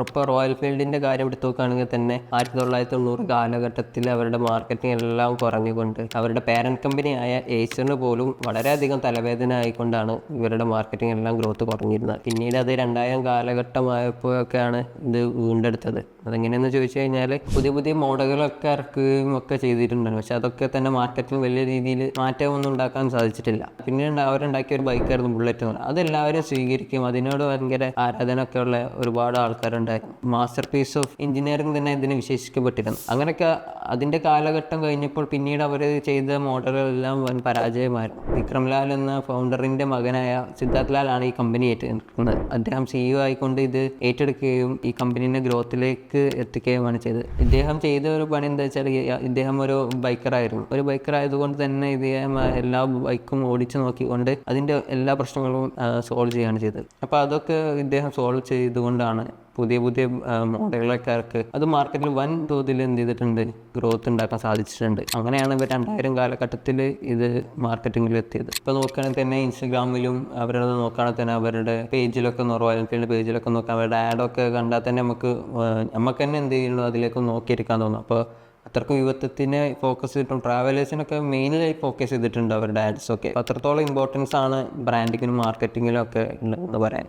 ഇപ്പോൾ റോയൽ ഫീൽഡിൻ്റെ കാര്യം എടുത്ത് നോക്കുകയാണെങ്കിൽ തന്നെ 1990 കാലഘട്ടത്തിൽ അവരുടെ മാർക്കറ്റിംഗ് എല്ലാം കുറഞ്ഞുകൊണ്ട് അവരുടെ പാരൻറ്റ് കമ്പനിയായ ഏസറിന് പോലും വളരെയധികം തലവേദന ആയിക്കൊണ്ടാണ് ഇവരുടെ മാർക്കറ്റിംഗ് എല്ലാം ഗ്രോത്ത് കുറഞ്ഞിരുന്നത്. പിന്നീട് അത് 2000 കാലഘട്ടമായപ്പോഴൊക്കെയാണ് ഇത് വീണ്ടെടുത്തത്. അതെങ്ങനെയെന്ന് ചോദിച്ചു കഴിഞ്ഞാൽ പുതിയ പുതിയ മോഡലുകളൊക്കെ ഇറക്കുകയും ഒക്കെ ചെയ്തിട്ടുണ്ടായിരുന്നു. പക്ഷെ അതൊക്കെ തന്നെ മാർക്കറ്റിൽ വലിയ രീതിയിൽ മാറ്റമൊന്നും ഉണ്ടാക്കാൻ സാധിച്ചിട്ടില്ല. പിന്നീട് അവരുണ്ടാക്കിയ ഒരു ബൈക്കായിരുന്നു ബുള്ളറ്റ് എന്ന് പറയുന്നത്. അതെല്ലാവരും സ്വീകരിക്കും, അതിനോട് ഭയങ്കര ആരാധന ഒക്കെ ഉള്ള ഒരുപാട് ആൾക്കാരുണ്ടായിരുന്നു. മാസ്റ്റർ പീസ് ഓഫ് എഞ്ചിനീയറിംഗ് തന്നെ ഇതിനെ വിശേഷിക്കപ്പെട്ടിരുന്നു. അങ്ങനെയൊക്കെ അതിൻ്റെ കാലഘട്ടം കഴിഞ്ഞപ്പോൾ പിന്നീട് അവർ ചെയ്ത മോഡലുകളെല്ലാം വൻ പരാജയമായിരുന്നു. വിക്രം ലാൽ എന്ന ഫൗണ്ടറിൻ്റെ മകനായ സിദ്ധാർത്ഥ് ലാൽ ആണ് ഈ കമ്പനി ഏറ്റെടുക്കുന്നത്. അദ്ദേഹം CEO ആയിക്കൊണ്ട് ഇത് ഏറ്റെടുക്കുകയും ഈ കമ്പനീനെ ഗ്രോത്തിലേക്ക് എത്തിക്കുകയുമാണ് ചെയ്തത്. ഇദ്ദേഹം ചെയ്ത ഒരു പണി എന്താ വെച്ചാൽ, ഇദ്ദേഹം ഒരു ബൈക്കറായിരുന്നു. ഒരു ബൈക്കറായതുകൊണ്ട് തന്നെ ഇദ്ദേഹം എല്ലാ ബൈക്കും ഓടിച്ചു നോക്കിക്കൊണ്ട് അതിൻ്റെ എല്ലാ പ്രശ്നങ്ങളും സോൾവ് ചെയ്യുകയാണ് ചെയ്തത്. അപ്പോൾ അതൊക്കെ ഇദ്ദേഹം സോൾവ് ചെയ്തുകൊണ്ടാണ് പുതിയ പുതിയ മോഡലുകൾക്ക് അത് മാർക്കറ്റിൽ വൻ തോതിൽ എന്ത് ചെയ്തിട്ടുണ്ട്, ഗ്രോത്ത് ഉണ്ടാക്കാൻ സാധിച്ചിട്ടുണ്ട്. അങ്ങനെയാണ് ഇവർ 2000 കാലഘട്ടത്തിൽ ഇത് മാർക്കറ്റിങ്ങിൽ എത്തിയത്. ഇപ്പോൾ നോക്കുകയാണെങ്കിൽ തന്നെ ഇൻസ്റ്റഗ്രാമിലും അവരുടെ നോക്കുകയാണെങ്കിൽ തന്നെ അവരുടെ പേജിലൊക്കെ റോയൽ എൻഫീൽഡ് പേജിലൊക്കെ നോക്കാം, അവരുടെ ആഡൊക്കെ കണ്ടാൽ തന്നെ നമുക്ക് തന്നെ എന്ത് ചെയ്യുള്ളൂ, അതിലേക്ക് നോക്കിയിരിക്കാൻ തോന്നും. അപ്പോൾ അത്രക്കും യുവത്വത്തിനെ ഫോക്കസ് ചെയ്തിട്ടും ട്രാവലേഴ്സിനൊക്കെ മെയിൻലി ഫോക്കസ് ചെയ്തിട്ടുണ്ട് അവരുടെ ആഡ്സൊക്കെ. അത്രത്തോളം ഇമ്പോർട്ടൻസ് ആണ് ബ്രാൻഡിങ്ങിനും മാർക്കറ്റിങ്ങിലും ഒക്കെ ഉണ്ടെന്ന് പറയാൻ.